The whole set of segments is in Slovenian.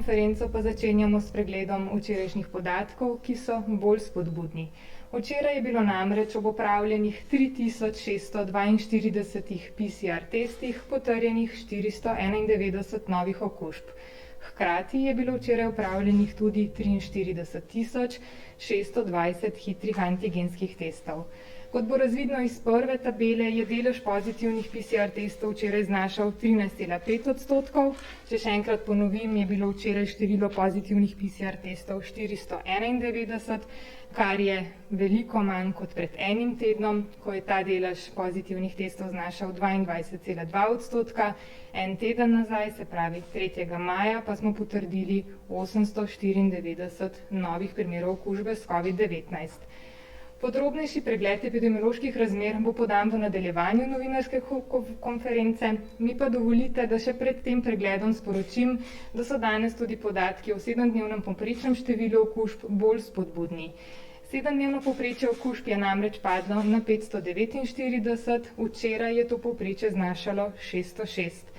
konferenco pa začenjamo s pregledom včerajšnjih podatkov, ki so bolj spodbudni. Včeraj je bilo namreč ob opravljenih 3642 PCR testih potrjenih 491 novih okužb. Hkrati je bilo včeraj opravljenih tudi 43620 hitrih antigenskih testov. Kot bo razvidno iz prve tabele, je delež pozitivnih PCR testov včeraj znašal 13,5%. Če še enkrat ponovim, je bilo včeraj število pozitivnih PCR testov 491, kar je veliko manj kot pred enim tednom, ko je ta delež pozitivnih testov znašal 22,2%. En teden nazaj, se pravi 3. maja, pa smo potrdili 894 novih primerov okužbe s COVID-19. Podrobnejši pregled epidemioloških razmer bo podan v nadaljevanju novinarske konference. Mi pa dovolite, da še pred tem pregledom sporočim, da so danes tudi podatki o 7-dnevnem povprečnem številu okužb bolj spodbudni. 7-dnevno povprečje okužb je namreč padlo na 549, včeraj je to povprečje znašalo 606.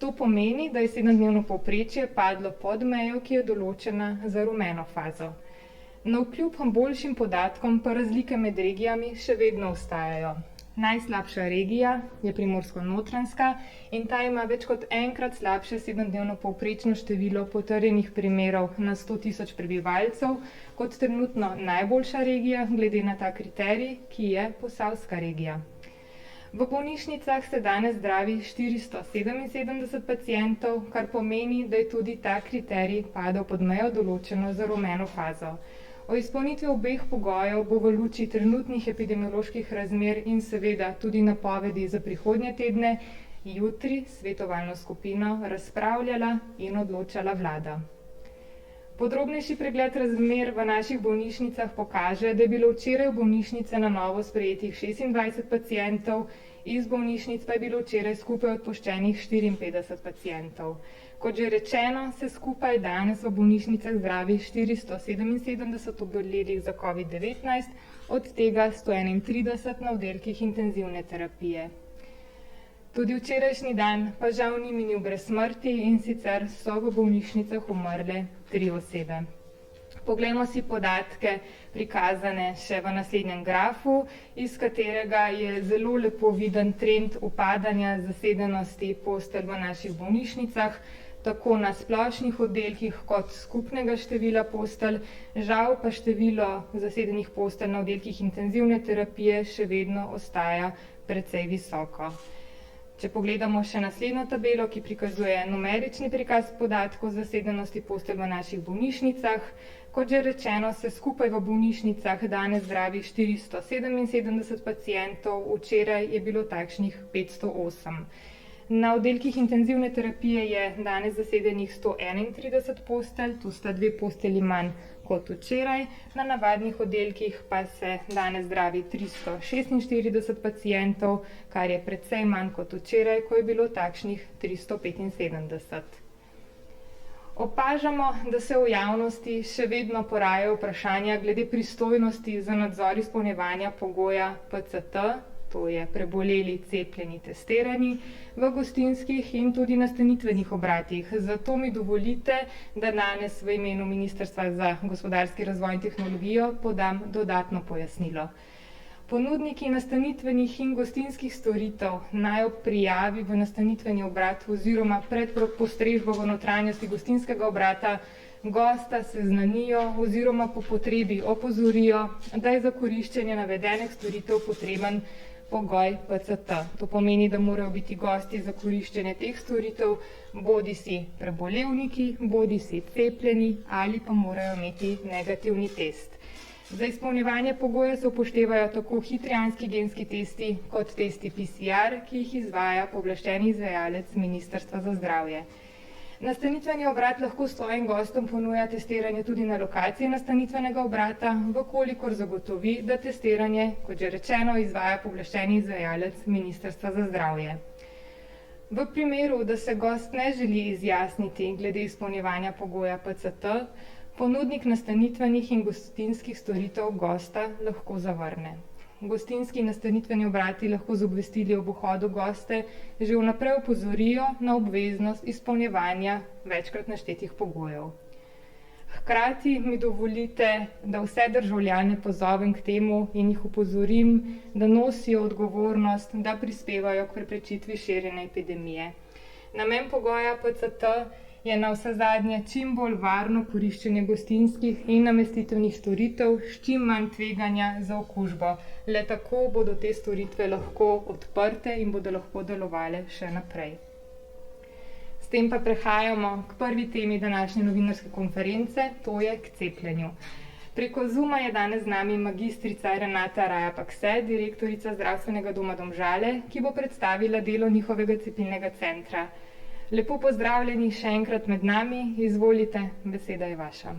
To pomeni, da je 7-dnevno povprečje padlo pod mejo, ki je določena za rumeno fazo. Navkljub boljšim podatkom pa razlike med regijami še vedno ostajajo. Najslabša regija je Primorsko-Notranjska in ta ima več kot enkrat slabše 7-dnevno povprečno število potrjenih primerov na 100 tisoč prebivalcev kot trenutno najboljša regija glede na ta kriterij, ki je Posavska regija. V bolnišnicah se danes zdravi 477 pacientov, kar pomeni, da je tudi ta kriterij padel pod mejo določeno za rumeno fazo. O izpolnitvi obeh pogojev bo v luči trenutnih epidemioloških razmer in seveda tudi napovedi za prihodnje tedne jutri svetovalno skupino razpravljala in odločala vlada. Podrobnejši pregled razmer v naših bolnišnicah pokaže, da je bilo včeraj v bolnišnice na novo sprejetih 26 pacientov, iz bolnišnic pa je bilo včeraj skupaj odpuščenih 54 pacientov. Kot že rečeno, se skupaj danes v bolnišnicah zdravi 477 obolelih za COVID-19, od tega 131 na oddelkih intenzivne terapije. Tudi včerajšnji dan pa žal ni minil brez smrti in sicer so v bolnišnicah umrle 3 osebe. Poglejmo si podatke prikazane še v naslednjem grafu, iz katerega je zelo lepo viden trend upadanja zasedenosti postelj v naših bolnišnicah, tako na splošnih oddelkih kot skupnega števila postelj, žal pa število zasedenih postelj na oddelkih intenzivne terapije še vedno ostaja precej visoko. Če pogledamo še naslednjo tabelo, ki prikazuje numerični prikaz podatkov zasedenosti postelj v naših bolnišnicah, kot že rečeno, se skupaj v bolnišnicah danes zdravi 477 pacientov, včeraj je bilo takšnih 508. Na oddelkih intenzivne terapije je danes zasedenih 131 postelj, tu sta 2 postelji manj kot včeraj, na navadnih oddelkih pa se danes zdravi 346 pacientov, kar je precej manj kot včeraj, ko je bilo takšnih 375. Opažamo, da se v javnosti še vedno porajajo vprašanja glede pristojnosti za nadzor izpolnjevanja pogoja PCT, to je preboleli, cepljeni, testirani, v gostinskih in tudi nastanitvenih obratih. Zato mi dovolite, da danes v imenu Ministrstva za gospodarski razvoj in tehnologijo podam dodatno pojasnilo. Ponudniki nastanitvenih in gostinskih storitev naj ob prijavi v nastanitveni obrat oziroma pred postrežbo v notranjosti gostinskega obrata gosta seznanijo oziroma po potrebi opozorijo, da je za koriščenje navedenih storitev potreben pogoj PCT. To pomeni, da morajo biti gosti za koriščenje teh storitev bodisi prebolevniki, bodisi cepljeni ali pa morajo imeti negativni test. Za izpolnjevanje pogoja se upoštevajo tako hitri antigenski testi kot testi PCR, ki jih izvaja pooblaščeni izvajalec Ministrstva za zdravje. Nastanitveni obrat lahko svojim gostom ponuja testiranje tudi na lokaciji nastanitvenega obrata, vkolikor zagotovi, da testiranje, kot že rečeno, izvaja pooblaščeni izvajalec Ministrstva za zdravje. V primeru, da se gost ne želi izjasniti glede izpolnjevanja pogoja PCT, ponudnik nastanitvenih in gostinskih storitev gosta lahko zavrne. Gostinski in nastanitveni obrati lahko z obvestili ob vhodu goste že vnaprej opozorijo na obveznost izpolnjevanja večkrat naštetih pogojev. Hkrati mi dovolite, da vse državljane pozovem k temu in jih opozorim, da nosijo odgovornost, da prispevajo k preprečitvi širjenja epidemije. Namen pogoja PCT je navsezadnje čim bolj varno koriščenje gostinskih in namestitvenih storitev s čim manj tveganja za okužbo. Le tako bodo te storitve lahko odprte in bodo lahko delovale še naprej. S tem pa prehajamo k prvi temi današnje novinarske konference, to je k cepljenju. Preko Zooma je danes z nami magistrica Renata Raja-Pakse, direktorica Zdravstvenega doma Domžale, ki bo predstavila delo njihovega cepilnega centra. Lepo pozdravljeni še enkrat med nami, izvolite, beseda je vaša.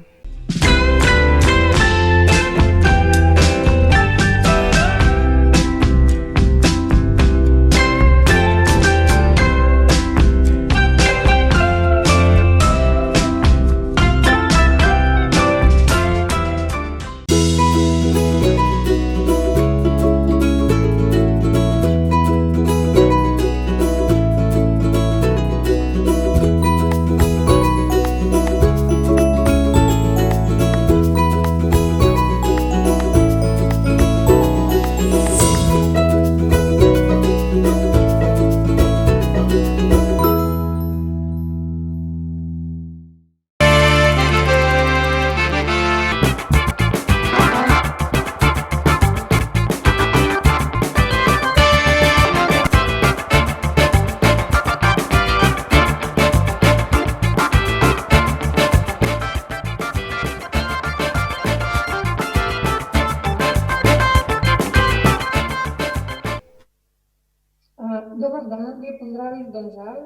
Dobar dan, lep pozdrav iz Domžal.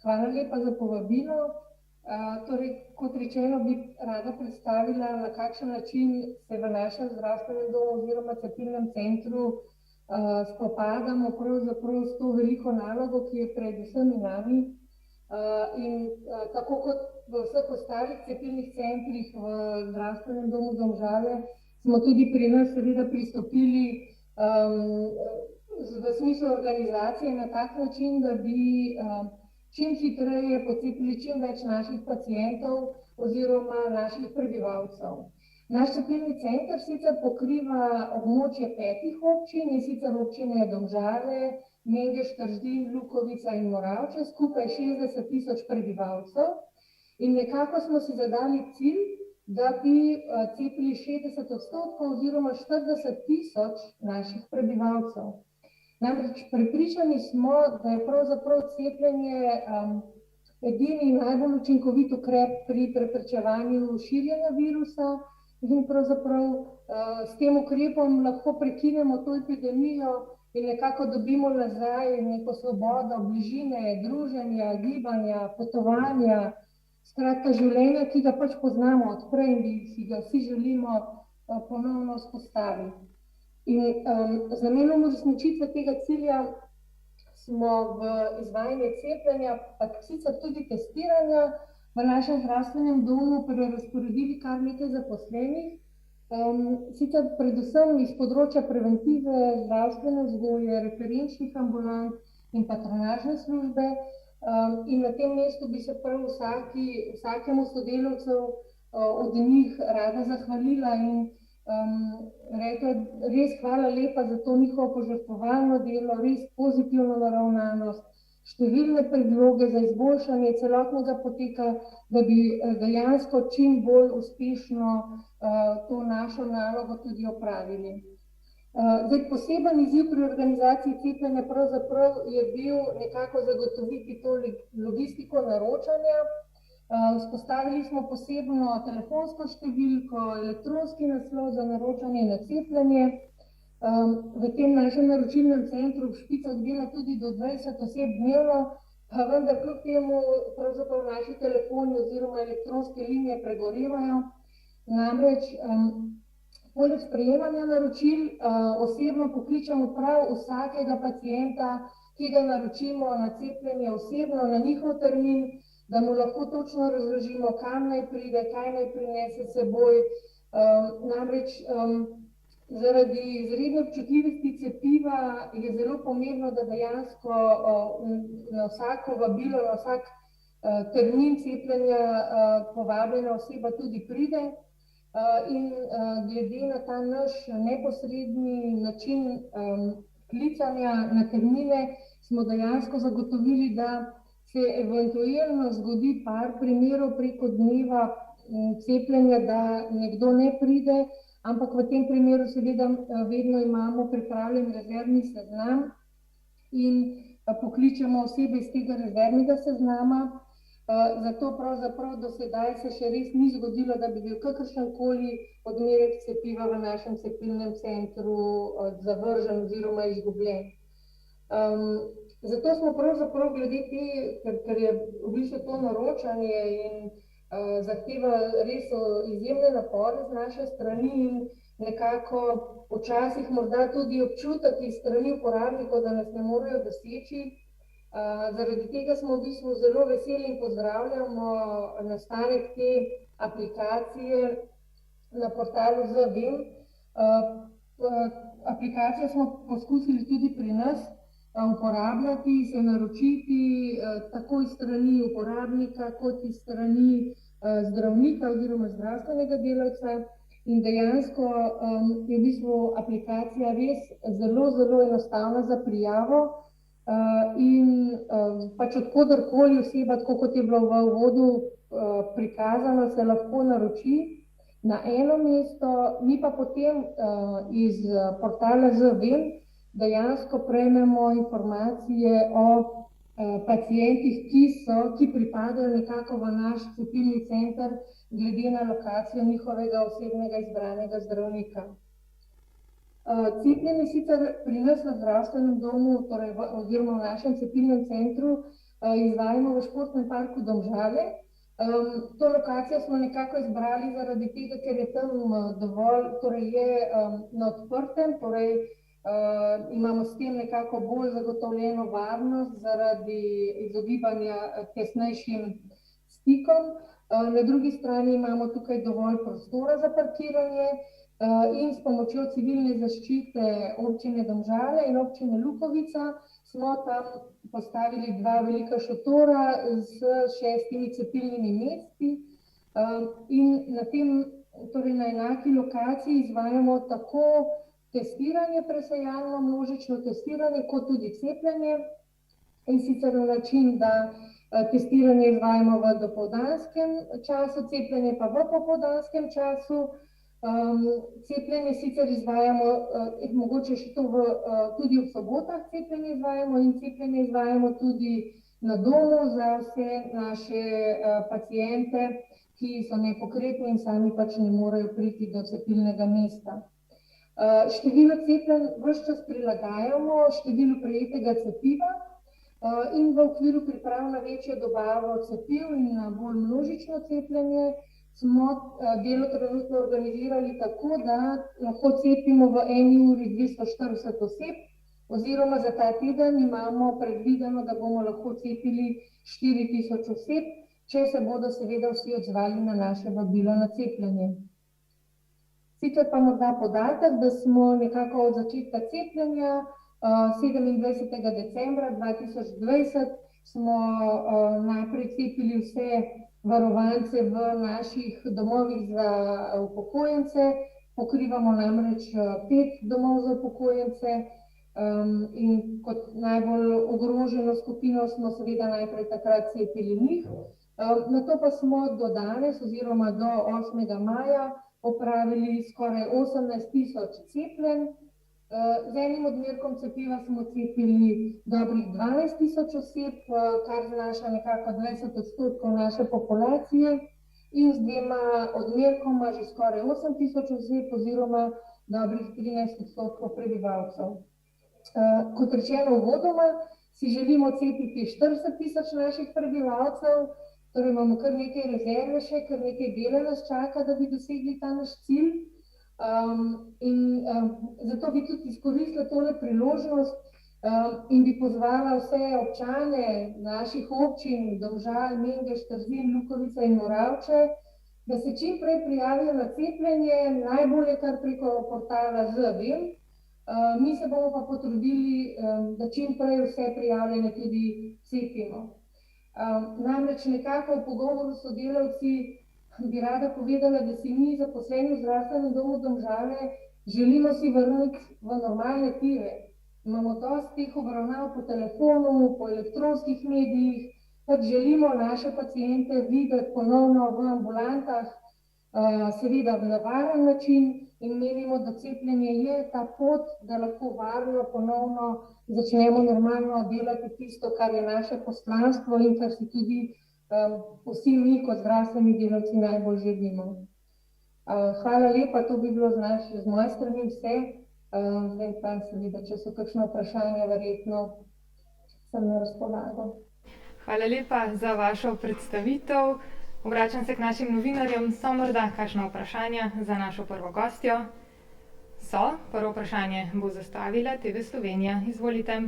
Hvala lepa za povabilo. Kot rečeno, bi rada predstavila, na kakšen način se v našem zdravstvenem domu oziroma cepilnem centru spopadamo pravzaprav s to veliko nalogo, ki je pred vsemi nami. Tako kot v vseh ostalih cepilnih centrih v zdravstvenem domu Domžale, smo tudi pri nas seveda pristopili v smislu organizacije na tak način, da bi čim hitreje pocepili čim več naših pacientov oziroma naših prebivalcev. Naš cepilni center sicer pokriva območje 5 občin, in sicer občine Domžale, Mengeš, Trzdin, Lukovica in Moravče, skupaj 60 tisoč prebivalcev. In nekako smo si zadali cilj, da bi cepili 60% oziroma 40 tisoč naših prebivalcev. Namreč prepričani smo, da je pravzaprav cepljenje edini in najbolj učinkovit ukrep pri preprečevanju širjenja virusa in pravzaprav s tem ukrepom lahko prekinemo to epidemijo in nekako dobimo nazaj neko svobodo, bližine, druženja, gibanja, potovanja, skratka življenja, ki ga pač poznamo od prej in si ga vsi želimo ponovno vzpostaviti. In z namenom uresničitve tega cilja smo v izvajanje cepljenja, pa sicer tudi testiranja, v našem zdravstvenem domu prerazporedili kar nekaj zaposlenih, sicer predvsem iz področja preventive, zdravstvene vzgoje, referenčnih ambulant in patronažne službe. In na tem mestu bi se prav vsakemu sodelavcu od njih rada zahvalila in rekla, res hvala lepa za to njihovo požrtvovalno delo, res pozitivno naravnanost, številne predloge za izboljšanje celotnega poteka, da bi dejansko čim bolj uspešno to našo nalogo tudi opravili. Poseben izziv pri organizaciji cepljenja pravzaprav je bil nekako zagotoviti to logistiko naročanja. Vzpostavili smo posebno telefonsko številko, elektronski naslov za naročanje na cepljenje. V tem našem naročilnem centru v Špicah dela tudi do 20 oseb dnevno, pa vendar kljub temu pravzaprav naši telefoni oziroma elektronske linije pregorevajo. Namreč poleg sprejemanja naročil osebno pokličemo prav vsakega pacienta, ki ga naročimo na cepljenje osebno na njihov termin, da mu lahko točno razložimo, kam naj pride, kaj naj prinese s seboj. Namreč Zaradi izredne občutljivosti cepiva je zelo pomembno, da dejansko na vsako vabilo, na vsak termin cepljenja povabljena oseba tudi pride. In glede na ta naš neposredni način klicanja na termine smo dejansko zagotovili, da se eventualno zgodi par primerov preko dneva cepljenja, da nekdo ne pride, ampak v tem primeru seveda vedno imamo pripravljen rezervni seznam in pokličemo osebe iz tega rezervnega seznama. Zato pravzaprav do sedaj se še res ni zgodilo, da bi bil kakršenkoli odmerek cepiva v našem cepilnem centru zavržen oziroma izgubljen. Zato smo pravzaprav glede ker je v bistvu to naročanje in zahteva res izjemne napore z naše strani in nekako včasih morda tudi občutek iz strani uporabnikov, da nas ne morejo doseči. Zaradi tega smo v bistvu zelo veseli in pozdravljamo nastanek te aplikacije na portalu zVem. Aplikacijo smo poskusili tudi pri nas uporabljati, se naročiti tako iz strani uporabnika kot iz strani zdravnika oziroma zdravstvenega delavca. In dejansko je v bistvu aplikacija res zelo, zelo enostavna za prijavo. In pač odkodarkoli oseba, tako kot je bilo v uvodu prikazano, se lahko naroči na eno mesto, mi pa potem iz portala zVem dejansko prejmemo informacije o pacientih, ki pripadajo nekako v naš cepilni center glede na lokacijo njihovega osebnega izbranega zdravnika. Cepljenje sicer pri nas v zdravstvenem domu, torej oziroma v našem cepilnem centru, izvajamo v Športnem parku Domžale. To lokacijo smo nekako izbrali zaradi tega, ker je tam dovolj, torej je na odprtem, torej imamo s tem nekako bolj zagotovljeno varnost zaradi izogibanja tesnejšim stikom. Na drugi strani imamo tukaj dovolj prostora za parkiranje. In s pomočjo civilne zaščite občine Domžale in občine Lukovica smo tam postavili 2 velika šotora s 6 cepilnimi mesti in torej na enaki lokaciji izvajamo tako testiranje, presejalno množično testiranje, kot tudi cepljenje. In sicer na način, da testiranje izvajamo v dopoldanskem času, cepljenje pa v popoldanskem času. Cepljenje sicer izvajamo, mogoče še to tudi v sobotah cepljenje izvajamo in cepljenje izvajamo tudi na domu za vse naše paciente, ki so nepokretni in sami pač ne morejo priti do cepilnega mesta. Število cepljenj ves čas prilagajamo številu prejetega cepiva in v okviru priprav na večjo dobavo cepiv in na bolj množično cepljenje smo delo trenutno organizirali tako, da lahko cepimo v 1 uri 240 oseb, oziroma za ta teden imamo predvideno, da bomo lahko cepili 4000 oseb, če se bodo seveda vsi odzvali na naše vabilo na cepljenje. Sicer pa morda podatek, da smo nekako od začetka cepljenja 27. decembra 2020 smo najprej cepili vse varovance v naših domovih za upokojence. Pokrivamo namreč 5 domov za upokojence in kot najbolj ogroženo skupino smo seveda najprej takrat cepili njih. Nato pa smo do danes oziroma do 8. maja opravili skoraj 18.000 cepljenj. Z enim odmerkom cepiva smo cepili dobrih 12.000 oseb, kar znaša nekako 20% naše populacije, in z 2 odmerkoma že skoraj 8.000 oseb oziroma dobrih 13% prebivalcev. Kot rečeno uvodoma, si želimo cepiti 40.000 naših prebivalcev, torej imamo kar nekaj rezerve še, kar nekaj dela nas čaka, da bi dosegli ta naš cilj. Zato bi tudi izkoristila tole priložnost in bi pozvala vse občane naših občin, Domžal, Mengeš, Trzin, Lukovica in Moravče, da se čim prej prijavijo na cepljenje, najbolje kar preko portala ZVEM. Mi se bomo pa potrudili, da čim prej vse prijavljene tudi cepimo. Namreč nekako v pogovoru s sodelavci bi rada povedala, da si mi zaposleni v zdravstvenem domu Domžale želimo si vrniti v normalne tire. Imamo dosti teh obravnav po telefonu, po elektronskih medijih, pač želimo naše paciente videti ponovno v ambulantah, seveda na varen način in menimo, da cepljenje je ta pot, da lahko varno ponovno začnemo normalno delati tisto, kar je naše poslanstvo in kar si tudi vsi mi kot zdravstveni delavci najbolj želimo. Hvala lepa, to bi bilo z moje strani vse. Zdaj pa seveda, če so kakšno vprašanje, verjetno sem na razpolago. Hvala lepa za vašo predstavitev. Obračam se k našim novinarjem. So morda kakšna vprašanja za našo prvo gostjo? So. Prvo vprašanje bo zastavila TV Slovenija. Izvolite.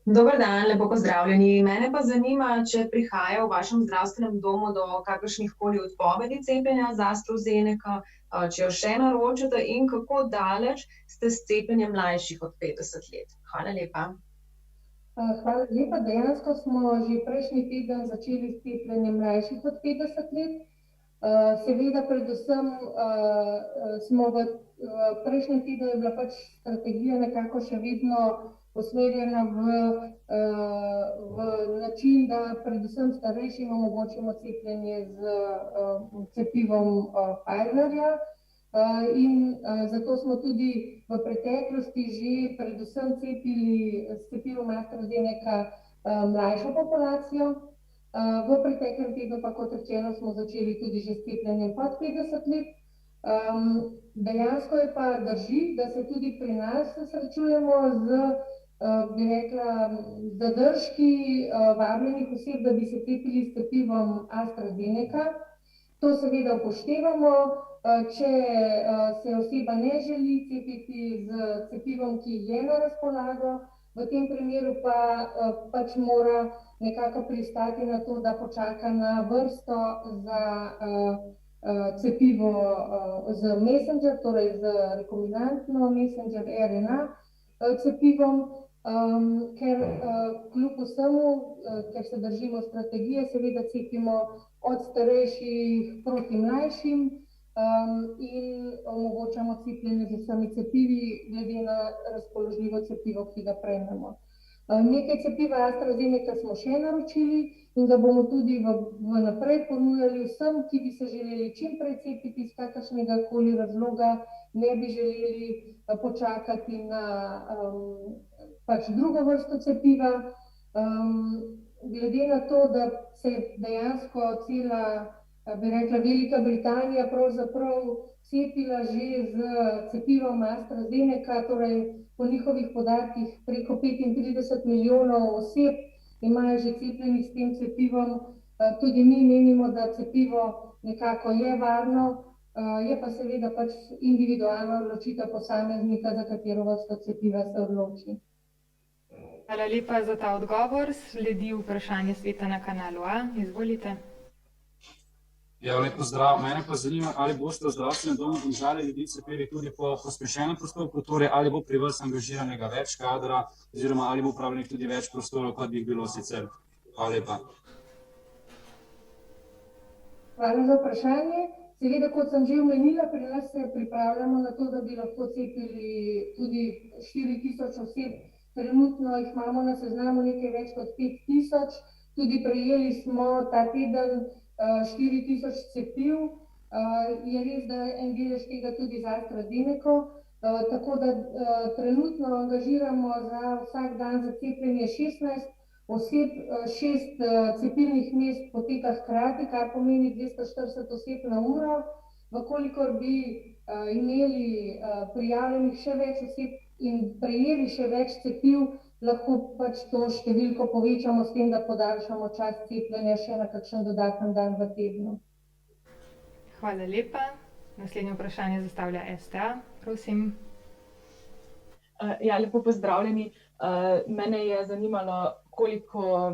Dober dan, lepo pozdravljeni. Mene pa zanima, če prihaja v vašem zdravstvenem domu do kakršnihkoli odpovedi cepljenja z AstraZeneca, če jo še naročate in kako daleč ste s cepljenjem mlajših od 50 let. Hvala lepa. Hvala lepa. Dejansko smo že prejšnji teden začeli s cepljenjem mlajših od 50 let. Seveda predvsem smo v prejšnjem tednu je bila pač strategija nekako še vedno usmerjena v način, da predvsem starejšim omogočimo cepljenje z cepivom Pfizerja. In zato smo tudi v preteklosti že predvsem cepili s cepivom AstraZeneca mlajšo populacijo. V preteklem tednu pa, kot rečeno, smo začeli tudi že s cepljenjem pod 50 let. Dejansko je pa drži, da se tudi pri nas srečujemo z, bi rekla, zadržki vabljenih oseb, da bi se cepili s cepivom AstraZeneca. To seveda upoštevamo. Če se oseba ne želi cepiti z cepivom, ki je na razpolago, v tem primeru pa pač mora nekako pristati na to, da počaka na vrsto za cepivo z messenger, torej z rekombinantno messenger RNA cepivom, ker kljub vsemu, ker se držimo strategije, seveda cepimo od starejših proti mlajšim in omogočamo cepljenje z vsemi cepivi, glede na razpoložljivo cepivo, ki ga prejmemo. Nekaj cepiva AstraZeneca smo še naročili in ga bomo tudi vnaprej ponujali vsem, ki bi se želeli čim prej cepiti iz kakršnega koli razloga, ne bi želeli počakati na pač drugo vrsto cepiva. Glede na to, da se dejansko cela, bi rekla, Velika Britanija pravzaprav cepila že z cepivom AstraZeneca, torej po njihovih podatkih preko 35 milijonov oseb imajo že cepljenih s tem cepivom. Tudi mi menimo, da cepivo nekako je varno, je pa seveda pač individualna odločitev posameznika, za katero vrsto cepiva se odloči. Hvala lepa za ta odgovor. Sledi vprašanje Sveta na kanalu A. Izvolite. Ja, lep pozdrav. Mene pa zanima, ali boste v zdravstvenem domu Domžale ljudi cepili tudi po pospešenem postopku, torej ali bo pri vas angažiranega več kadra oziroma ali bo upravljenih tudi več prostorov, kot bi jih bilo sicer. Hvala lepa. Hvala za vprašanje. Seveda, kot sem že omenila, pri nas se pripravljamo na to, da bi lahko cepili tudi 4000 oseb. Trenutno jih imamo na seznamu nekaj več kot 5000. Tudi prejeli smo ta teden 4000 cepiv. Je res, da en delež tega tudi z AstraZeneco, tako da trenutno angažiramo za vsak dan za cepljenje 16 oseb, 6 cepilnih mest poteka hkrati, kar pomeni 240 oseb na uro. Vkolikor bi imeli prijavljenih še več oseb in prejeli še več cepiv, lahko pač to številko povečamo s tem, da podaljšamo čas cepljenja še na kakšen dodaten dan v tednu. Hvala lepa. Naslednje vprašanje zastavlja STA. Prosim. Ja, lepo pozdravljeni. Mene je zanimalo, koliko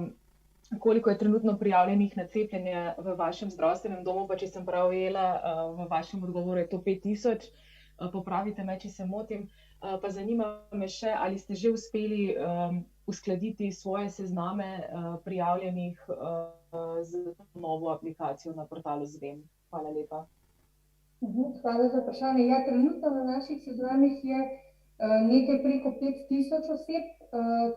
koliko je trenutno prijavljenih na cepljenje v vašem zdravstvenem domu, pa če sem prav ujela, v vašem odgovoru je to 5000. Popravite me, če se motim. Pa zanima me še, ali ste že uspeli uskladiti svoje sezname prijavljenih z novo aplikacijo na portalu Zvem. Hvala lepa. Hvala za vprašanje. Ja, trenutno na naših seznamih je nekaj preko 5000 oseb,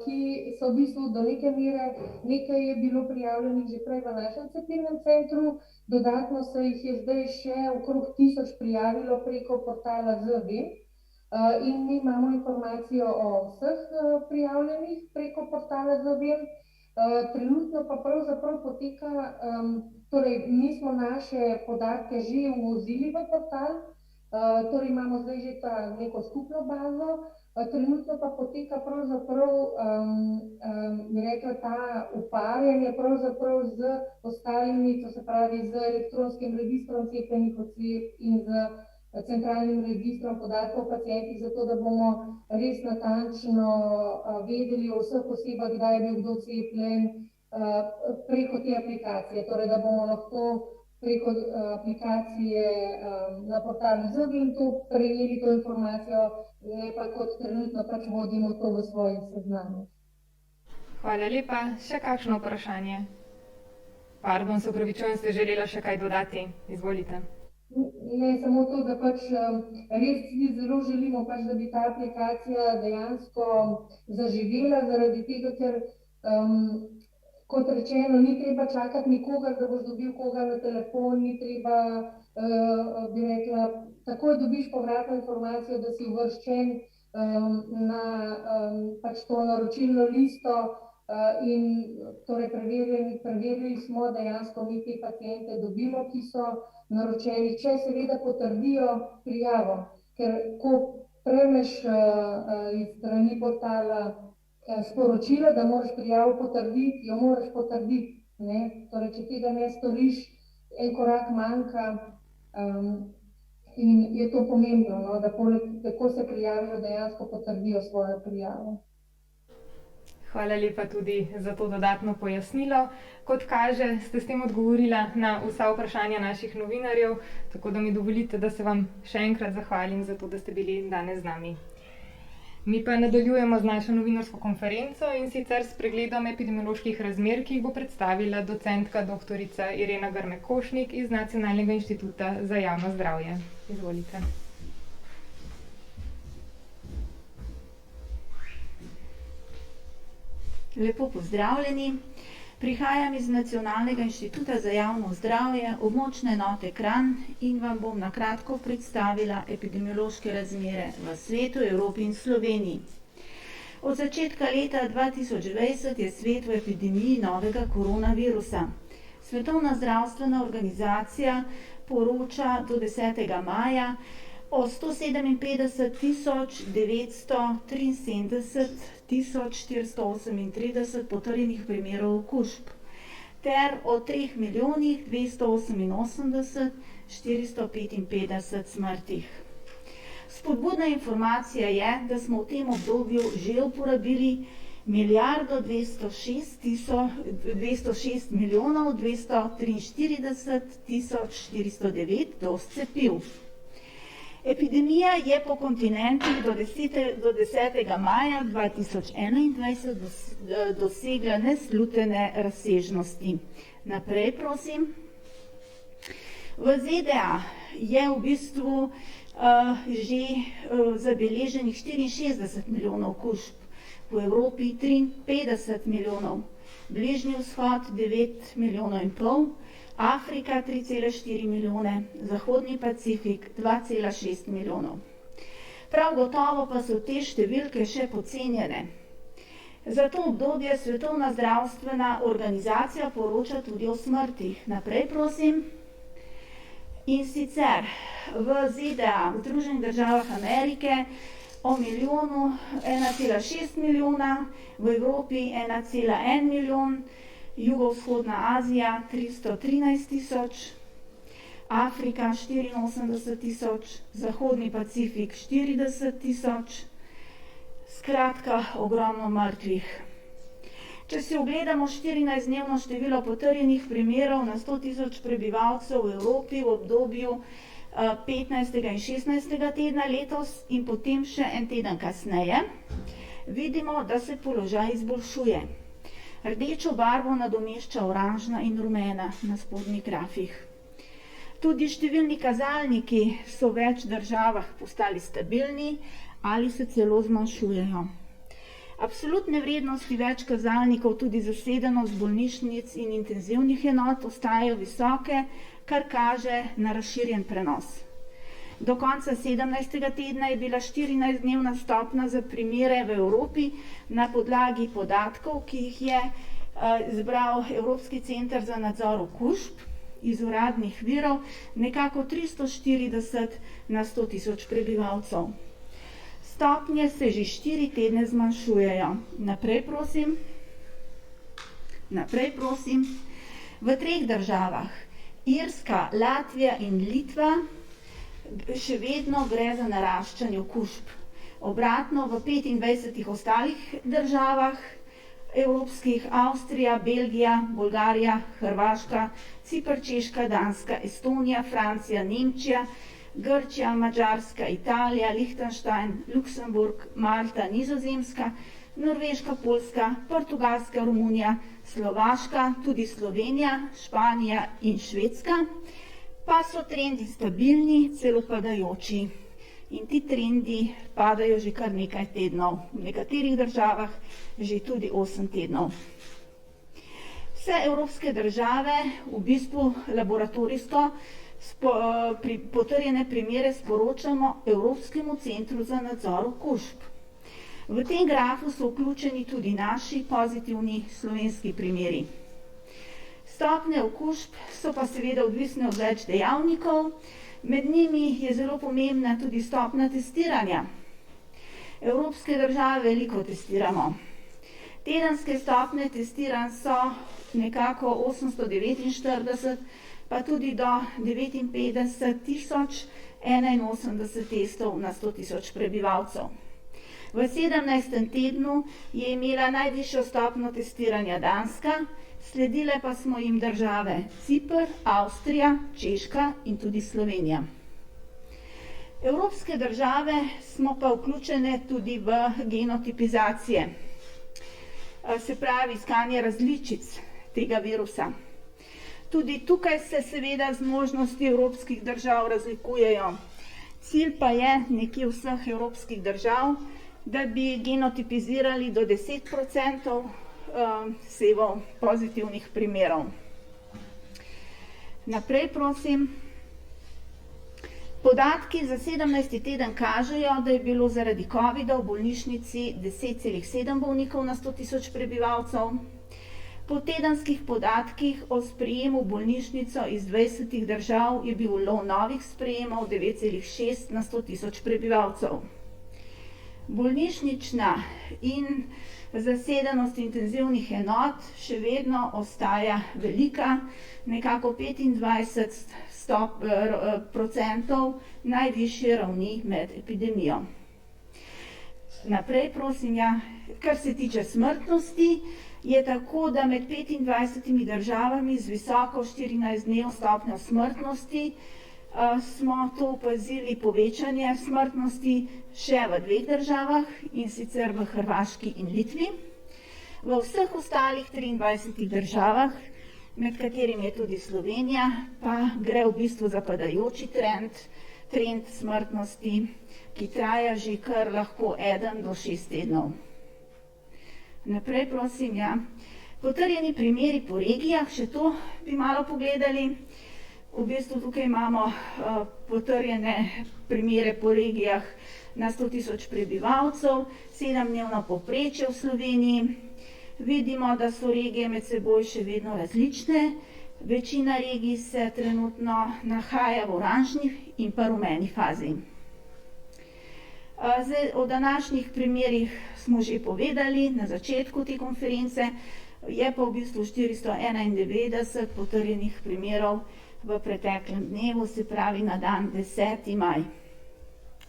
ki so v bistvu do neke mere, nekaj je bilo prijavljenih že prej v našem cepilnem centru, dodatno se jih je zdaj še okrog 1000 prijavilo preko portala Zvem. In mi imamo informacijo o vseh prijavljenih preko portala Zvem. Trenutno pa pravzaprav poteka, torej mi smo naše podatke že uvozili v portal, torej imamo zdaj že ta neko skupno bazo, trenutno pa poteka pravzaprav, bi rekla, ta uparjanje pravzaprav z ostalimi, to se pravi z elektronskim registrom cepljenih oseb in z centralnim registrom podatkov o pacientih, zato da bomo res natančno vedeli o vseh osebah, kdaj je bil kdo cepljen preko te aplikacije, torej da bomo lahko preko aplikacije na portalu Zvem prejeli to informacijo, ne pa kot trenutno pač vodimo to v svojih seznamih. Hvala lepa. Še kakšno vprašanje? Pardon, se opravičujem, ste želela še kaj dodati? Izvolite. Ne, samo to, da pač res zelo želimo, pač, da bi ta aplikacija dejansko zaživela, zaradi tega, ker kot rečeno, ni treba čakati nikogar, da boš dobil koga na telefon, ni treba, bi rekla, takoj dobiš povratno informacijo, da si uvrščen na pač to naročilno listo in torej preverili smo dejansko mi te paciente dobimo, ki so naročeni, če seveda potrdijo prijavo, ker ko prejmeš iz strani portala sporočilo, da moraš prijavo potrditi, jo moraš potrditi, ne? Torej, če tega ne storiš, en korak manjka in je to pomembno, no? Da poleg, tako se prijavijo, dejansko potrdijo svojo prijavo. Hvala lepa tudi za to dodatno pojasnilo. Kot kaže, ste s tem odgovorila na vsa vprašanja naših novinarjev, tako da mi dovolite, da se vam še enkrat zahvalim za to, da ste bili danes z nami. Mi pa nadaljujemo z našo novinarsko konferenco in sicer s pregledom epidemioloških razmer, ki jih bo predstavila docentka dr. Irena Grmek-Košnik iz Nacionalnega inštituta za javno zdravje. Izvolite. Lepo pozdravljeni. Prihajam iz Nacionalnega inštituta za javno zdravje, območne enote Kranj in vam bom na kratko predstavila epidemiološke razmere v svetu, Evropi in Sloveniji. Od začetka leta 2020 je svet v epidemiji novega koronavirusa. Svetovna zdravstvena organizacija poroča do 10. maja o 157.973.438 potrjenih primerov okužb ter o 3.288.455 smrtih. Spodbudna informacija je, da smo v tem obdobju že uporabili 1.206.243.409 doz cepiv. Epidemija je po kontinentih do 10. maja 2021 dosegla neslutene razsežnosti. Naprej, prosim. V ZDA je v bistvu že zabeleženih 64 milijonov okužb, v Evropi 53 milijonov, Bližnji vzhod 9,5 milijona, Afrika 3,4 milijone, Zahodni Pacifik 2,6 milijonov. Prav gotovo pa so te številke še podcenjene. Za to obdobje Svetovna zdravstvena organizacija poroča tudi o smrtih. Naprej, prosim. In sicer v ZDA, v Združenih državah Amerike, o milijonu 1,6 milijona, v Evropi 1,1 milijon, Jugovzhodna Azija 313 tisoč, Afrika 84 tisoč, Zahodni Pacifik 40 tisoč, skratka ogromno mrtvih. Če si ogledamo 14-dnevno število potrjenih primerov na 100 tisoč prebivalcev v Evropi v obdobju 15. in 16. tedna letos in potem še en teden kasneje, vidimo, da se položaj izboljšuje. Rdečo barvo nadomešča oranžna in rumena na spodnjih grafih. Tudi številni kazalniki so v več državah postali stabilni ali se celo zmanjšujejo. Absolutne vrednosti več kazalnikov, tudi zasedenost bolnišnic in intenzivnih enot, ostajajo visoke, kar kaže na razširjen prenos. Do konca 17. tedna je bila 14-dnevna stopnja za primere v Evropi na podlagi podatkov, ki jih je zbral Evropski center za nadzor okužb iz uradnih virov, nekako 340 na 100 tisoč prebivalcev. Stopnje se že 4 tedne zmanjšujejo. Naprej prosim. V 3 državah, Irska, Latvija in Litva, še vedno gre za naraščanje okužb. Obratno v 25 ostalih državah, evropskih, Avstrija, Belgija, Bolgarija, Hrvaška, Ciper, Češka, Danska, Estonija, Francija, Nemčija, Grčija, Madžarska, Italija, Lichtenstein, Luksemburg, Malta, Nizozemska, Norveška, Poljska, Portugalska, Romunija, Slovaška, tudi Slovenija, Španija in Švedska, pa so trendi stabilni, celo padajoči. In ti trendi padajo že kar nekaj tednov, v nekaterih državah že tudi 8 tednov. Vse evropske države v bistvu laboratorijsko potrjene primere sporočamo Evropskemu centru za nadzor okužb. V tem grafu so vključeni tudi naši pozitivni slovenski primeri. Stopnje okužb so pa seveda odvisne od več dejavnikov, med njimi je zelo pomembna tudi stopnja testiranja. Evropske države veliko testiramo. Tedenske stopnje testiranj so nekako 849, pa tudi do 59.081 testov na 100 tisoč prebivalcev. V 17. tednu je imela najvišjo stopnjo testiranja Danska, sledile pa smo jim države Ciper, Avstrija, Češka in tudi Slovenija. Evropske države smo pa vključene tudi v genotipizacije, se pravi iskanje različic tega virusa. Tudi tukaj se seveda zmožnosti evropskih držav razlikujejo. Cilj pa je nekje vseh evropskih držav, da bi genotipizirali do 10% sevov pozitivnih primerov. Naprej prosim. Podatki za 17. teden kažejo, da je bilo zaradi covida v bolnišnici 10,7 bolnikov na 100 tisoč prebivalcev. Po tedenskih podatkih o sprejemu bolnišnico iz 20 držav je bilo novih sprejemov 9,6 na 100 tisoč prebivalcev. Bolnišnična in zasedenost intenzivnih enot še vedno ostaja velika, nekako 25% najvišje ravni med epidemijo. Naprej prosim, kar se tiče smrtnosti, je tako, da med 25 državami z visoko 14-dnevno stopnjo smrtnosti smo to opazili povečanje smrtnosti še v 2 državah, in sicer v Hrvaški in Litvi. V vseh ostalih 23 državah, med katerimi je tudi Slovenija, pa gre v bistvu za padajoči trend smrtnosti, ki traja že kar lahko 1 do 6 tednov. Naprej prosim, Potrjeni primeri po regijah, še to bi malo pogledali. V bistvu tukaj imamo potrjene primere po regijah na 100 tisoč prebivalcev, 7-dnevno povprečje v Sloveniji. Vidimo, da so regije med seboj še vedno različne. Večina regij se trenutno nahaja v oranžni in pa rumeni fazi. Zdaj, o današnjih primerih smo že povedali na začetku te konference, je pa v bistvu 491 potrjenih primerov v preteklem dnevu, se pravi na dan 10. maj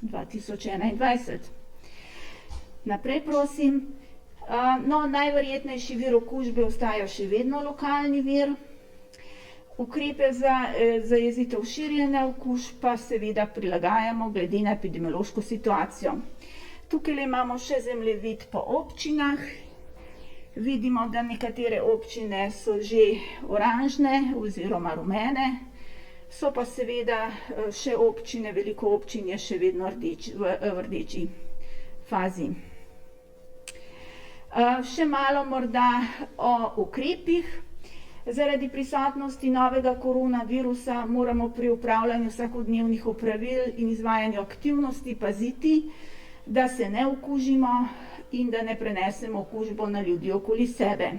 2021. Naprej prosim, No, najverjetnejši vir okužbe ostaja še vedno lokalni vir. Ukrepe za zajezitev širjenja okužb pa seveda prilagajamo glede na epidemiološko situacijo. Tukaj imamo še zemljevid po občinah. Vidimo, da nekatere občine so že oranžne oziroma rumene, so pa seveda še občine, veliko občin je še vedno v rdeči fazi. Še malo morda o ukrepih. Zaradi prisotnosti novega koronavirusa moramo pri upravljanju vsakodnevnih opravil in izvajanju aktivnosti paziti, da se ne okužimo in da ne prenesemo okužbo na ljudi okoli sebe.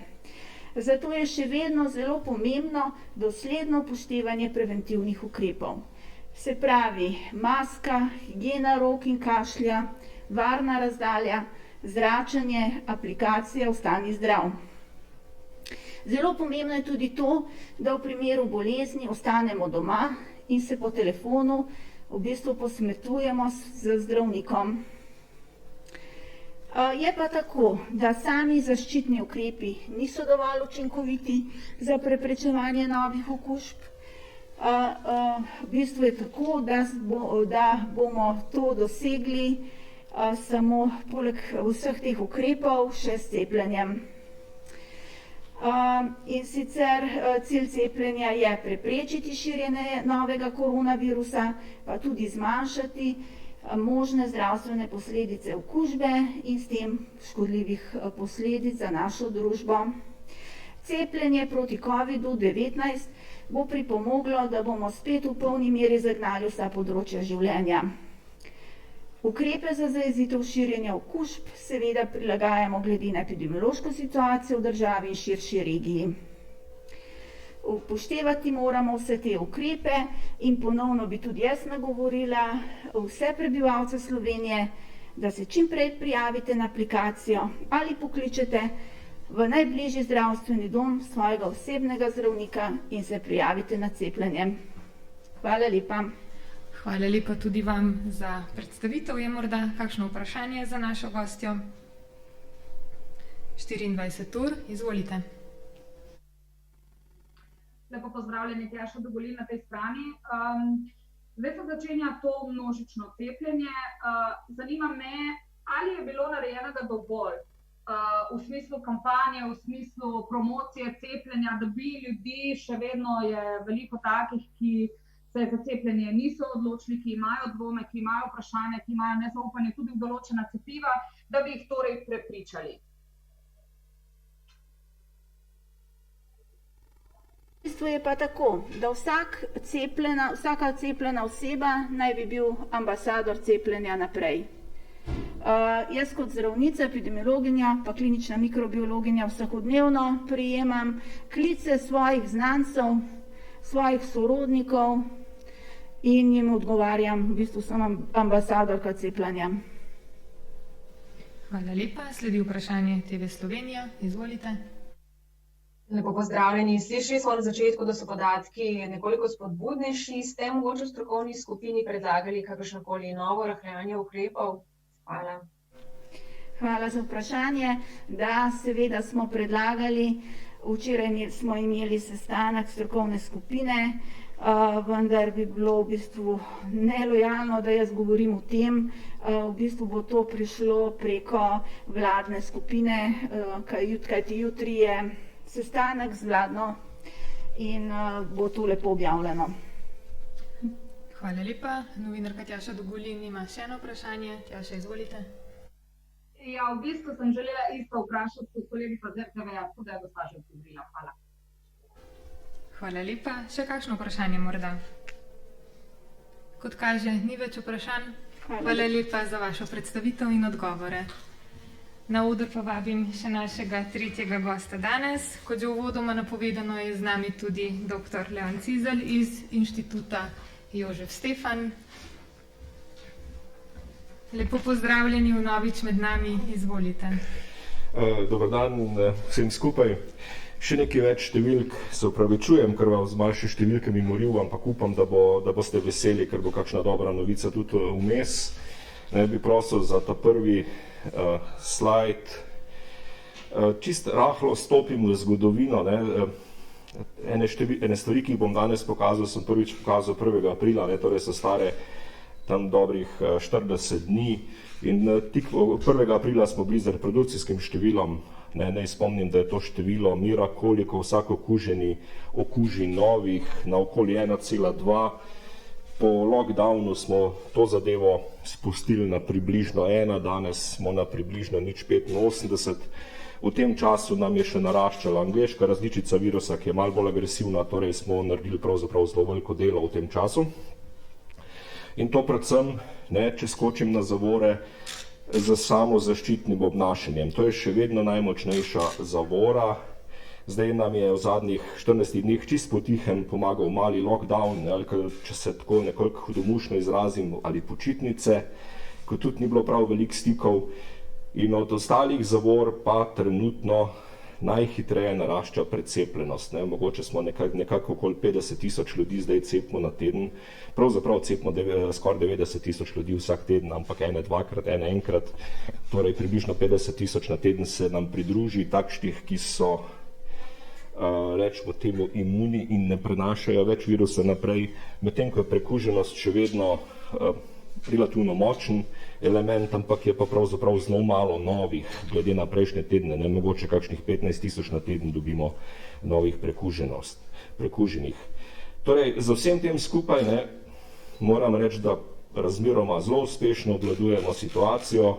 Zato je še vedno zelo pomembno dosledno upoštevanje preventivnih ukrepov. Se pravi, maska, higiena rok in kašlja, varna razdalja, zračenje, aplikacija Ostani zdrav. Zelo pomembno je tudi to, da v primeru bolezni ostanemo doma in se po telefonu v bistvu posvetujemo z zdravnikom. Je pa tako, da sami zaščitni ukrepi niso dovolj učinkoviti za preprečevanje novih okužb. V bistvu je tako, da bomo to dosegli samo poleg vseh teh ukrepov še s cepljenjem. In sicer cilj cepljenja je preprečiti širjenje novega koronavirusa, pa tudi zmanjšati možne zdravstvene posledice okužbe in s tem škodljivih posledic za našo družbo. Cepljenje proti COVID-19 bo pripomoglo, da bomo spet v polni meri zagnali vsa področja življenja. Ukrepe za zajezitev širjenja okužb seveda prilagajamo glede na epidemiološko situacijo v državi in širši regiji. Upoštevati moramo vse te ukrepe in ponovno bi tudi jaz nagovorila vse prebivalce Slovenije, da se čim prej prijavite na aplikacijo ali pokličete v najbližji zdravstveni dom svojega osebnega zdravnika in se prijavite na cepljenje. Hvala lepa. Hvala lepa tudi vam za predstavitev. Je morda kakšno vprašanje za našo gostjo? 24 ur, izvolite. Lepo pozdravljeni, Tjaša Dogolin na tej strani. Zdaj se začenja to množično cepljenje. Zanima me, ali je bilo narejenega dovolj v smislu kampanje, v smislu promocije cepljenja, da bi ljudi, še vedno je veliko takih, ki se za cepljenje niso odločili, ki imajo dvome, ki imajo vprašanja, ki imajo nezaupanje tudi v določena cepiva, da bi jih torej prepričali. V bistvu je pa tako, da vsaka cepljena oseba naj bi bil ambasador cepljenja naprej. Jaz kot zdravnica, epidemiologinja, pa klinična mikrobiologinja vsakodnevno prejemam klice svojih znancev, svojih sorodnikov in jim odgovarjam, v bistvu sem ambasadorka cepljenja. Hvala lepa. Sledi vprašanje TV Slovenija. Izvolite. Lepo pozdravljeni. Slišali smo na začetku, da so podatki nekoliko spodbudnejši. Ste mogoče v strokovni skupini predlagali kakršnokoli novo rahljanje ukrepov? Hvala. Hvala za vprašanje. Da, seveda smo predlagali. Včeraj smo imeli sestanek strokovne skupine, vendar bi bilo v bistvu nelojalno, da jaz govorim o tem. V bistvu bo to prišlo preko vladne skupine, kajti jutri je sestanek z vladno in bo to lepo objavljeno. Hvala lepa. Novinarka Tjaša Dogolin ima še eno vprašanje. Tjaša, izvolite. Ja, v bistvu sem želela isto vprašati kot kolegica z RTV-ja, tako da je gospa že odgovorila. Hvala. Hvala lepa. Še kakšno vprašanje morda? Kot kaže, ni več vprašanj. Hvala lepa za vašo predstavitev in odgovore. Na oder pa vabim še našega tretjega gosta danes. Kot že uvodoma napovedano, je z nami tudi dr. Leon Cizelj iz Inštituta Jožef Stefan. Lepo pozdravljeni vnovič med nami, izvolite. Dober dan vsem skupaj. Še nekaj več številk, se opravičujem, ker vam z malše številkami moril, ampak upam, da boste veseli, ker bo kakšna dobra novica tudi vmes. Ne bi prosil za ta prvi slajd. Čist rahlo stopim v zgodovino. Ne. Ene stvari, ki jih bom danes pokazal, sem prvič pokazal 1. aprila, ne, torej so stare tam dobrih 40 dni in tik 1. aprila smo bili z reprodukcijskim številom. Ne spomnim, da je to število mira, koliko vsak okuženi okuži novih na okoli 1,2. Po lockdownu smo to zadevo spustili na približno 1, danes smo na približno 0,85. V tem času nam je še naraščala angleška različica virusa, ki je malo bolj agresivna, torej smo naredili pravzaprav zelo veliko delo v tem času. In to predvsem, ne, če skočim na zavore, za samozaščitnim obnašanjem. To je še vedno najmočnejša zavora. Zdaj nam je v zadnjih 14 dneh čist potihem pomagal mali lockdown, ali če se tako nekoliko hudomušno izrazim, ali počitnice, ko tudi ni bilo prav veliko stikov. In od ostalih zavor pa trenutno najhitreje narašča precepljenost. Mogoče smo nekako okoli 50,000 ljudi zdaj cepimo na teden. Pravzaprav cepimo skoraj 90,000 ljudi vsak teden, ampak ene dvakrat, ene enkrat. Torej približno 50,000 na teden se nam pridruži takšnih, ki so rečemo temu imuni in ne prenašajo več virusa naprej, medtem ko je prekuženost še vedno relativno močen element, ampak je pa pravzaprav zelo malo novih, glede na prejšnje tedne, ne, mogoče kakšnih 15,000 na teden dobimo novih prekuženih. Torej, za vsem tem skupaj, ne, moram reči, da razmeroma zelo uspešno obvladujemo situacijo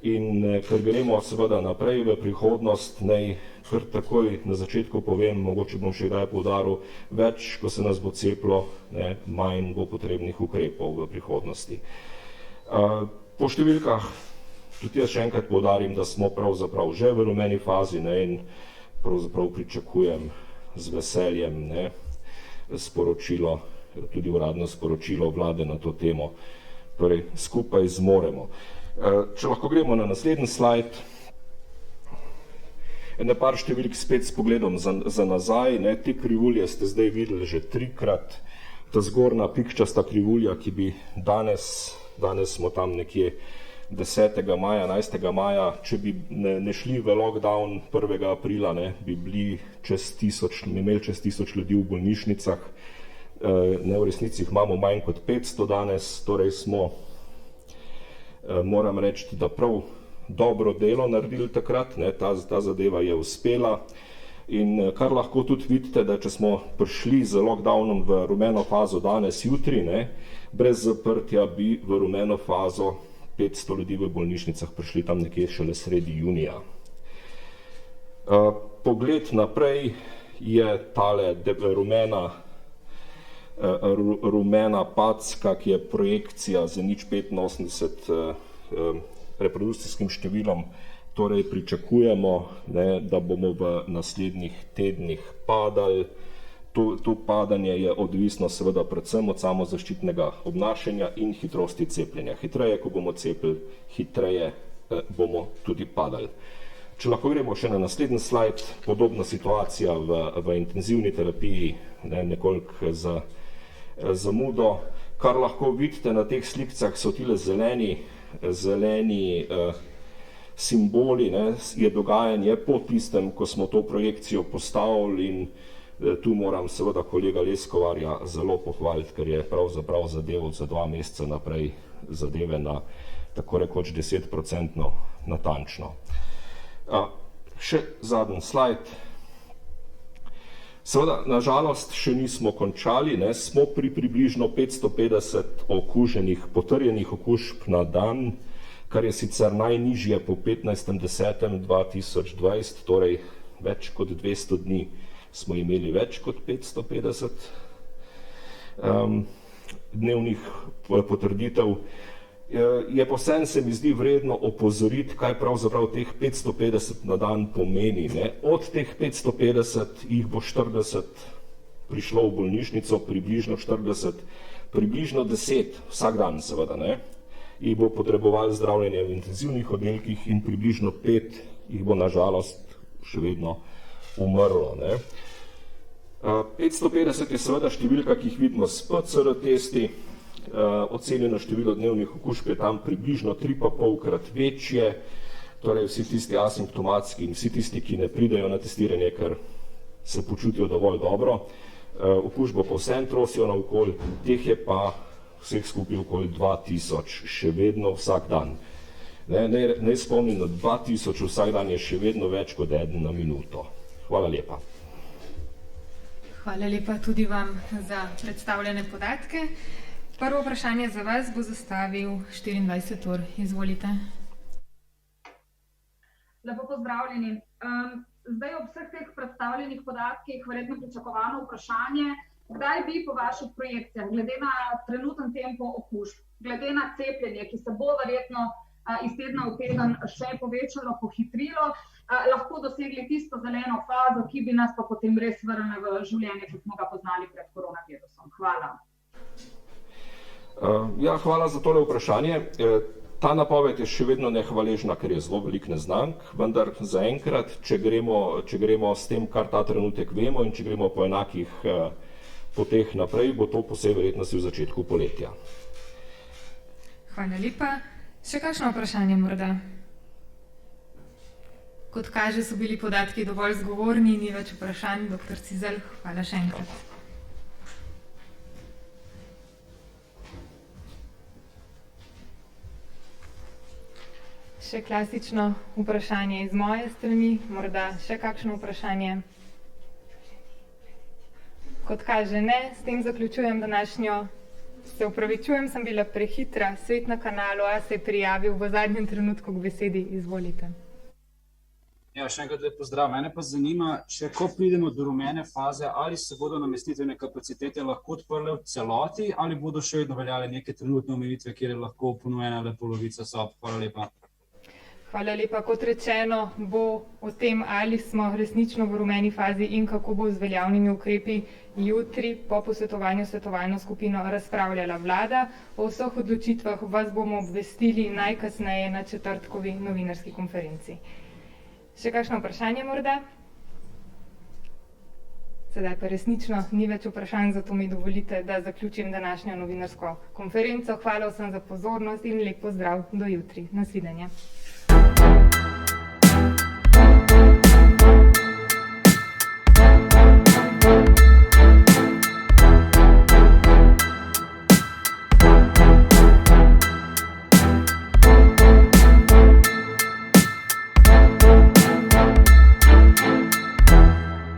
in ker gremo seveda naprej v prihodnost, naj kar takoj na začetku povem, mogoče bom še kdaj poudaril, več, ko se nas bo cepilo, ne, manj bo potrebnih ukrepov v prihodnosti. Po številkah, tudi jaz še enkrat poudarim, da smo pravzaprav že v rumeni fazi, ne, in pravzaprav pričakujem z veseljem, ne, sporočilo, tudi uradno sporočilo vlade na to temo. Torej, skupaj zmoremo. Če lahko gremo na naslednji slajd. Par številk spet s pogledom za nazaj. Ne, te krivulje ste zdaj videli že 3-krat. Ta zgornja pikčasta krivulja, ki bi danes smo tam nekje 10. maja, 11. maja, če bi ne šli v lockdown 1. aprila, ne, bi bili imeli čez 1000 ljudi v bolnišnicah. Ne, v resnici jih imamo manj kot 500 danes, torej smo, moram reči, da prav dobro delo naredili takrat, ne, ta zadeva je uspela. In kar lahko tudi vidite, da če smo prišli z lockdownom v rumeno fazo danes, jutri, ne, brez zaprtja bi v rumeno fazo 500 ljudi v bolnišnicah prišli tam nekje šele sredi junija. Pogled naprej je tale rumena packa, ki je projekcija z 0,85 reprodukcijskim številom. Torej pričakujemo, ne, da bomo v naslednjih tednih padali. To padanje je odvisno seveda predvsem od samozaščitnega obnašanja in hitrosti cepljenja. Hitreje, ko bomo cepili, hitreje bomo tudi padali. Če lahko gremo še na naslednji slajd, podobna situacija v intenzivni terapiji, ne, nekoliko za zamudo. Kar lahko vidite na teh slikcah so tile zeleni simboli, ne, je dogajanje po tistem, ko smo to projekcijo postavili, in tu moram seveda kolega Leskovarja zelo pohvaliti, ker je pravzaprav zadeval za 2 meseca naprej zadeve na tako rekoč 10% natančno. Še zadnji slajd. Seveda, nažalost, še nismo končali, ne, smo pri približno 550 okuženih, potrjenih okužb na dan, kar je sicer najnižje po 15.10.2020, torej več kot 200 dni smo imeli več kot 550 dnevnih potrditev. Je povsem se mi zdi vredno opozoriti, kaj pravzaprav teh 550 na dan pomeni. Ne. Od teh 550 jih bo 40 prišlo v bolnišnico, približno 40, približno 10 vsak dan seveda, ne, jih bo potrebovali zdravljenje v intenzivnih oddelkih in približno 5 jih bo nažalost še vedno umrlo. Ne. 550 je seveda številka, ki jih vidimo s PCR testi. Ocenjeno število dnevnih okužb je tam približno 3,5-krat večje, torej vsi tisti asimptomatski in vsi tisti, ki ne pridejo na testiranje, ker se počutijo dovolj dobro, okužbo pa vsem trosijo naokoli, teh je pa vseh skupaj okoli 2000, še vedno vsak dan. Naj spomnim, da 2000 vsak dan je še vedno več kot 1 na minuto. Hvala lepa. Hvala lepa tudi vam za predstavljene podatke. Prvo vprašanje za vas bo zastavil 24 ur. Izvolite. Lepo pozdravljeni. Zdaj ob vseh teh predstavljenih podatkih verjetno pričakovano vprašanje, kdaj bi po vaših projekcijah, glede na trenuten tempo okužb, glede na cepljenje, ki se bo verjetno iz tedna v teden še povečalo, pohitrilo, lahko dosegli tisto zeleno fazo, ki bi nas pa potem res vrnila v življenje, ki smo ga poznali pred koronavirusom. Hvala. Ja, hvala za tole vprašanje. Ta napoved je še vedno nehvaležna, ker je zelo veliko neznank, vendar zaenkrat, če gremo s tem, kar ta trenutek vemo in če gremo po enakih poteh naprej, bo to po vsej verjetnosti v začetku poletja. Hvala lepa. Še kakšno vprašanje morda? Kot kaže, so bili podatki dovolj zgovorni, ni več vprašanj. Dr. Cizelj, hvala še enkrat. Še klasično vprašanje iz moje strani, morda še kakšno vprašanje? Kot kaže ne, s tem zaključujem današnjo. Se upravičujem, sem bila prehitra. Svet na kanalu A se je prijavil v zadnjem trenutku k besedi. Izvolite. Ja, še enkrat lep pozdrav. Mene pa zanima, če ko pridemo do rumene faze, ali se bodo namestitvene kapacitete lahko odprle v celoti, ali bodo še vedno veljale neke trenutne omejitve, kjer je lahko ponujena le polovica sob. Hvala lepa. Hvala lepa. Kot rečeno, bo o tem, ali smo resnično v rumeni fazi in kako bo z veljavnimi ukrepi jutri po posvetovanju s svetovalno skupino razpravljala vlada. O vseh odločitvah vas bomo obvestili najkasneje na četrtkovi novinarski konferenci. Še kakšno vprašanje morda? Sedaj pa resnično ni več vprašanj, zato mi dovolite, da zaključim današnjo novinarsko konferenco. Hvala vsem za pozornost in lep pozdrav do jutri. Nasvidenje.